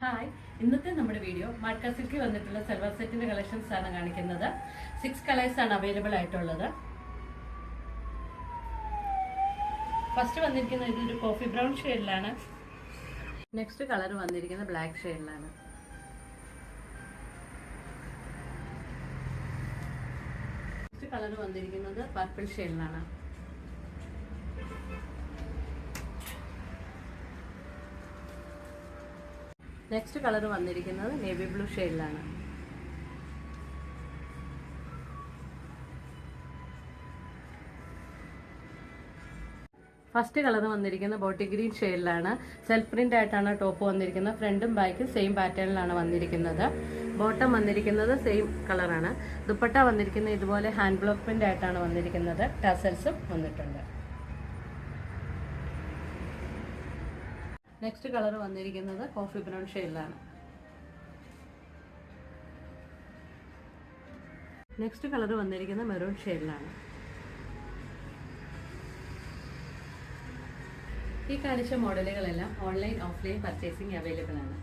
Hi, ഇന്നത്തെ നമ്മുടെ video മൾക്ക സിൽക്കിൽ വന്നിട്ടുള്ള സെൽവാർ സെറ്റിന്റെ കളക്ഷൻസ് ആണ് കാണിക്കുന്നത്. 6 കളേഴ്സ് ആണ് അവൈലബിൾ ആയിട്ടുള്ളത്. ഫസ്റ്റ് വന്നിരിക്കുന്നത് ഇതൊരു കോഫി ബ്രൗൺ ഷെയ്ഡിലാണ്. നെക്സ്റ്റ് കളർ വന്നിരിക്കുന്നത് ബ്ലാക്ക് ഷെയ്ഡിലാണ്. നെക്സ്റ്റ് കളർ വന്നിരിക്കുന്നത് പർപ്പിൾ ഷെയ്ഡിലാണ്. നെക്സ്റ്റ് കളർ വന്നിരിക്കുന്നത് നേവി ബ്ലൂ ഷെയ്ഡിലാണ്. ഫസ്റ്റ് കളർ വന്നിരിക്കുന്നത് ബോട്ടി ഗ്രീൻ ഷെയ്ഡിലാണ്. സെൽഫ് പ്രിന്റ് ആയിട്ടാണ് ടോപ്പ് വന്നിരിക്കുന്നത്. ഫ്രണ്ടും ബാക്കും സെയിം പാറ്റേണിലാണ് വന്നിരിക്കുന്നത്. ബോട്ടം വന്നിരിക്കുന്നത് സെയിം കളറാണ്. ദുപ്പട്ട വന്നിരിക്കുന്നത് ഇതുപോലെ ഹാൻഡ് ബ്ലോക്ക് പ്രിന്റ് ആയിട്ടാണ് വന്നിരിക്കുന്നത്. ടസൽസും വന്നിട്ടുണ്ട്. നെക്സ്റ്റ് കളർ വന്നിരിക്കുന്നത് കോഫി ബ്രൗൺ ഷെയ്ഡിലാണ്. നെക്സ്റ്റ് കളർ വന്നിരിക്കുന്നത് മെറൂൺ ഷെയ്ഡിലാണ്. ഈ കാണിച്ച മോഡലുകളെല്ലാം ഓൺലൈൻ ഓഫ്ലൈൻ പർച്ചേസിംഗ് അവൈലബിൾ ആണ്.